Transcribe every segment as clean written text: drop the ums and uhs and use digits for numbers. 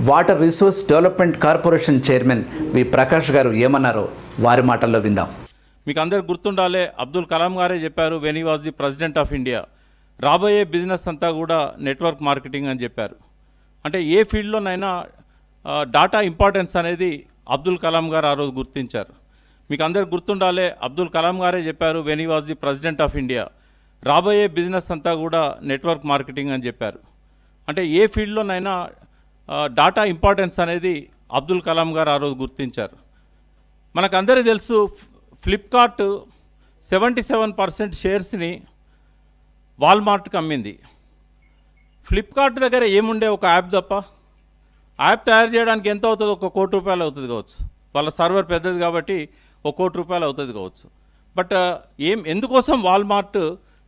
Water resource development corporation chairman వి ప్రకాష్ గారు ఏమన్నారో వారి మాటల్లో విందాం. మీకు అందరికి గుర్తుండాలే, అబ్దుల్ కలాం గారే చెప్పారు when he was the president of India, రాబోయే బిజినెస్ అంతా కూడా నెట్వర్క్ మార్కెటింగ్ అని చెప్పారు. అంటే ఏ ఫీల్డ్లోనైనా డాటా ఇంపార్టెన్స్ అనేది అబ్దుల్ కలాం గారు ఆ రోజు గుర్తించారు. మీకు అందరికి గుర్తుండాలే, అబ్దుల్ కలాం గారే చెప్పారు when he was the president of India, రాబోయే బిజినెస్ అంతా కూడా నెట్వర్క్ మార్కెటింగ్ అని చెప్పారు. అంటే ఏ ఫీల్డ్లోనైనా డాటా ఇంపార్టెన్స్ అనేది అబ్దుల్ కలాం గారు ఆ రోజు గుర్తించారు. మనకందరికీ తెలుసు, ఫ్లిప్కార్ట్ 77% షేర్స్ని వాల్మార్ట్కి అమ్మింది. ఫ్లిప్కార్ట్ దగ్గర ఏముండే ఒక యాప్ తప్ప, యాప్ తయారు చేయడానికి ఎంత అవుతుంది? ₹1 కోటి అవుతుంది కావచ్చు. వాళ్ళ సర్వర్ పెద్దది కాబట్టి ₹1 కోటి అవుతుంది కావచ్చు. బట్ ఎందుకోసం వాల్మార్ట్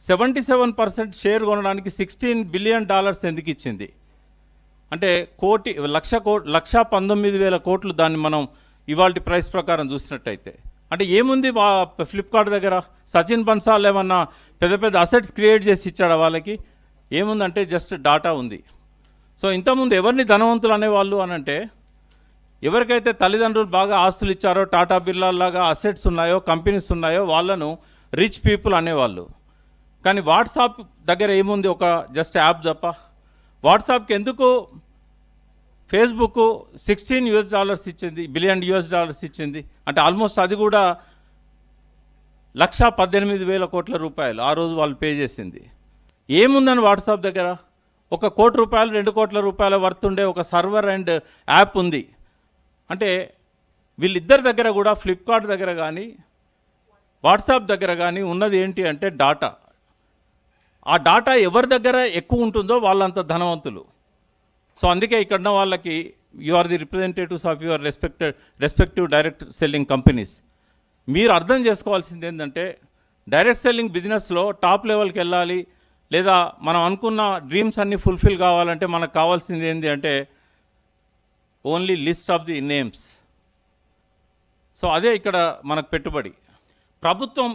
77% షేర్ కొనడానికి $16 బిలియన్ ఎందుకు ఇచ్చింది? అంటే 1,19,000 కోట్లు దాన్ని మనం ఇవాళ ప్రైస్ ప్రకారం చూసినట్టయితే. అంటే ఏముంది ఫ్లిప్కార్ట్ దగ్గర? సచిన్ బన్సాల్ ఏమన్నా పెద్ద పెద్ద అసెట్స్ క్రియేట్ చేసి ఇచ్చాడా వాళ్ళకి? ఏముందంటే జస్ట్ డాటా ఉంది. సో ఇంతకుముందు ఎవరిని ధనవంతులు అనేవాళ్ళు అనంటే, ఎవరికైతే తల్లిదండ్రులు బాగా ఆస్తులు ఇచ్చారో, టాటా బిర్లాలాగా అసెట్స్ ఉన్నాయో, కంపెనీస్ ఉన్నాయో, వాళ్ళను రిచ్ పీపుల్ అనేవాళ్ళు. కానీ వాట్సాప్ దగ్గర ఏముంది? ఒక జస్ట్ యాప్ తప్ప. వాట్సాప్కి ఎందుకు ఫేస్బుక్ $16 ఇచ్చింది, బిలియన్ ఇచ్చింది? అంటే ఆల్మోస్ట్ అది కూడా 1,18,000 కోట్ల రూపాయలు ఆ రోజు వాళ్ళు పే చేసింది. ఏముందని వాట్సాప్ దగ్గర? ₹1 కోటి, ₹2 కోట్ల వర్త్ ఉండే ఒక సర్వర్ అండ్ యాప్ ఉంది. అంటే వీళ్ళిద్దరి దగ్గర కూడా, ఫ్లిప్కార్ట్ దగ్గర కానీ వాట్సాప్ దగ్గర కానీ ఉన్నది ఏంటి అంటే డాటా. ఆ డాటా ఎవరి దగ్గర ఎక్కువ ఉంటుందో వాళ్ళంత ధనవంతులు. సో అందుకే ఇక్కడ వాళ్ళకి you are the representatives of your respective direct selling companies. మీరు అర్థం చేసుకోవాల్సింది ఏంటంటే, డైరెక్ట్ సెల్లింగ్ బిజినెస్లో టాప్ లెవెల్కి వెళ్ళాలి, లేదా మనం అనుకున్న డ్రీమ్స్ అన్నీ ఫుల్ఫిల్ కావాలంటే మనకు కావాల్సింది ఏంటి అంటే only list of the names. So అదే ఇక్కడ మనకు పెట్టుబడి. ప్రభుత్వం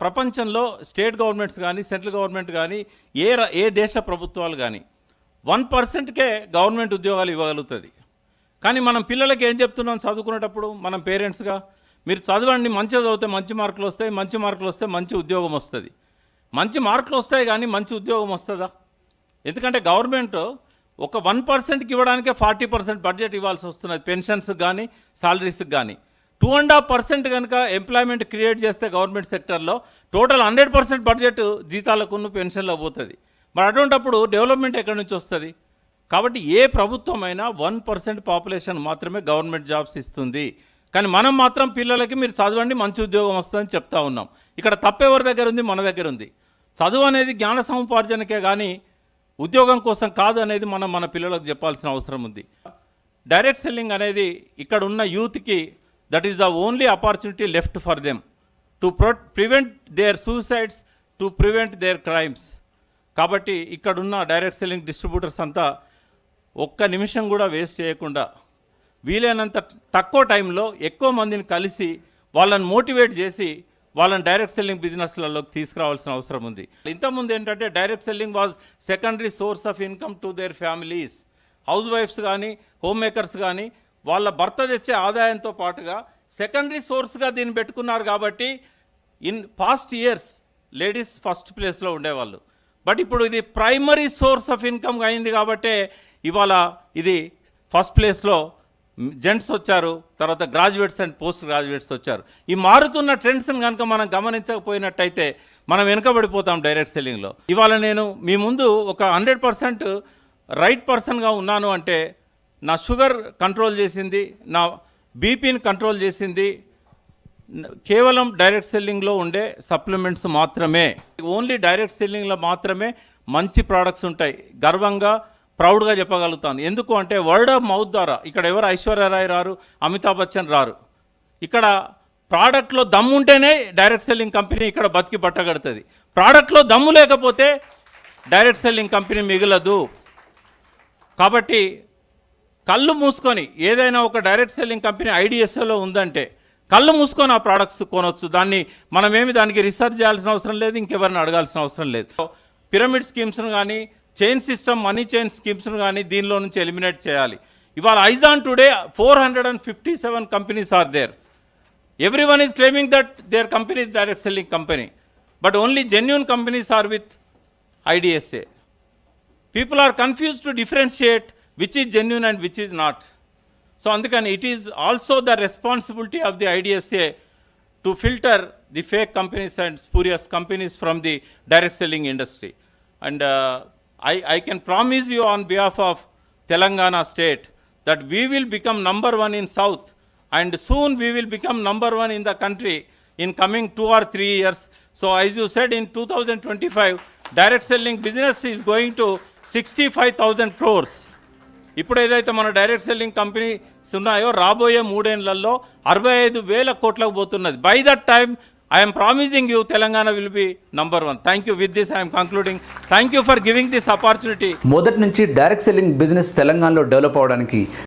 ప్రపంచంలో స్టేట్ గవర్నమెంట్స్ కానీ, సెంట్రల్ గవర్నమెంట్ కానీ, ఏ దేశ ప్రభుత్వాలు కానీ 1%కే గవర్నమెంట్ ఉద్యోగాలు ఇవ్వగలుగుతుంది. కానీ మనం పిల్లలకి ఏం చెప్తున్నాం చదువుకునేటప్పుడు? మనం పేరెంట్స్గా, మీరు చదవండి, మంచిగా చదివితే మంచి మార్కులు వస్తాయి, మంచి మార్కులు వస్తే మంచి ఉద్యోగం వస్తుంది. మంచి మార్కులు వస్తాయి కానీ మంచి ఉద్యోగం వస్తుందా? ఎందుకంటే గవర్నమెంట్ ఒక 1%కి ఇవ్వడానికే 40% బడ్జెట్ ఇవ్వాల్సి వస్తున్నది, పెన్షన్స్కి కానీ సాలరీస్కి కానీ. 2.5% కనుక ఎంప్లాయ్మెంట్ క్రియేట్ చేస్తే గవర్నమెంట్ సెక్టర్లో టోటల్ 100% బడ్జెట్ జీతాలకు పెన్షన్లో పోతుంది. మరి అటువంటిప్పుడు డెవలప్మెంట్ ఎక్కడి నుంచి వస్తుంది? కాబట్టి ఏ ప్రభుత్వమైనా 1% పాపులేషన్ మాత్రమే గవర్నమెంట్ జాబ్స్ ఇస్తుంది. కానీ మనం మాత్రం పిల్లలకి మీరు చదవండి, మంచి ఉద్యోగం వస్తుందని చెప్తా ఉన్నాం. ఇక్కడ తప్పెవరి దగ్గర ఉంది? మన దగ్గర ఉంది. చదువు అనేది జ్ఞాన సముపార్జనకే కానీ ఉద్యోగం కోసం కాదు అనేది మనం మన పిల్లలకు చెప్పాల్సిన అవసరం ఉంది. డైరెక్ట్ సెల్లింగ్ అనేది ఇక్కడ ఉన్న యూత్కి that is the only opportunity left for them to prevent their suicides, to prevent their crimes. కాబట్టి ఇక్కడున్న డైరెక్ట్ సెల్లింగ్ డిస్ట్రిబ్యూటర్స్ అంతా ఒక్క నిమిషం కూడా వేస్ట్ చేయకుండా వీలైనంత తక్కువ టైంలో ఎక్కువ మందిని కలిసి వాళ్ళని మోటివేట్ చేసి వాళ్ళని డైరెక్ట్ సెల్లింగ్ బిజినెస్లలోకి తీసుకురావాల్సిన అవసరం ఉంది. ఇంతకుముందు ఏంటంటే direct selling was secondary source of income to their families. హౌస్ వైఫ్స్ కానీ, హోమ్ మేకర్స్ కానీ వాళ్ళ భర్త తెచ్చే ఆదాయంతో పాటుగా సెకండరీ సోర్స్గా దీన్ని పెట్టుకున్నారు. కాబట్టి in past years ladies first ప్లేస్లో ఉండేవాళ్ళు. బట్ ఇప్పుడు ఇది ప్రైమరీ సోర్స్ ఆఫ్ ఇన్కమ్ అయింది కాబట్టి ఇవాళ ఇది ఫస్ట్ ప్లేస్లో జెంట్స్ వచ్చారు, తర్వాత గ్రాడ్యుయేట్స్ అండ్ పోస్ట్ గ్రాడ్యుయేట్స్ వచ్చారు. ఈ మారుతున్న ట్రెండ్స్ని కనుక మనం గమనించకపోయినట్టయితే మనం వెనుకబడిపోతాం డైరెక్ట్ సెల్లింగ్లో. ఇవాళ నేను మీ ముందు ఒక 100% రైట్ పర్సన్గా ఉన్నాను అంటే నా షుగర్ కంట్రోల్ చేసింది, నా బీపీని కంట్రోల్ చేసింది కేవలం డైరెక్ట్ సెల్లింగ్లో ఉండే సప్లిమెంట్స్ మాత్రమే. ఓన్లీ డైరెక్ట్ సెల్లింగ్లో మాత్రమే మంచి ప్రోడక్ట్స్ ఉంటాయి. గర్వంగా ప్రౌడ్గా చెప్పగలుగుతాను. ఎందుకు అంటే వర్డ్ ఆఫ్ మౌత్ ద్వారా. ఇక్కడ ఎవరు ఐశ్వర్యరాయ్ రారు, అమితాబ్ బచ్చన్ రారు. ఇక్కడ ప్రోడక్ట్లో దమ్ము ఉంటేనే డైరెక్ట్ సెల్లింగ్ కంపెనీ ఇక్కడ బతికి పట్టగడుతుంది. ప్రోడక్ట్లో దమ్ము లేకపోతే డైరెక్ట్ సెల్లింగ్ కంపెనీ మిగలదు. కాబట్టి కళ్ళు మూసుకొని ఏదైనా ఒక డైరెక్ట్ సెల్లింగ్ కంపెనీ ఐడిఎస్ఏలో ఉందంటే కళ్ళు మూసుకొని ఆ ప్రోడక్ట్స్ కొనవచ్చు. మనమేమి దానికి రీసెర్చ్ చేయాల్సిన అవసరం లేదు, ఇంకెవరిని అడగాల్సిన అవసరం లేదు. పిరమిడ్ స్కీమ్స్ను కానీ, చైన్ సిస్టమ్, మనీ చైన్ స్కీమ్స్ను కానీ దీనిలో నుంచి ఎలిమినేట్ చేయాలి. ఇవాళ ఐజాన్ today 457 companies are there. Everyone is claiming that their company is direct selling company, but only genuine companies are with IDSA. People are confused to differentiate which is genuine and which is not. So andukani it is also the responsibility of the IDSA to filter the fake companies and spurious companies from the direct selling industry. And I can promise you on behalf of Telangana state that we will become number one in South, and soon we will become number one in the country in coming 2 or 3 years. So as you said, in 2025, direct selling business is going to 65,000 crores. ఇప్పుడు ఏదైతే మన direct selling companies ఉన్నాయో రాబోయే 3 ఏళ్లలో 65,000 కోట్లకు పోతున్నది. By that time I'm promising you Telangana will be number 1. Thank you. With this I'm concluding. Thank you for giving this opportunity. మొదటి నుంచి డైరెక్ట్ సెల్లింగ్ బిజినెస్ తెలంగాణలో డెవలప్ అవడానికి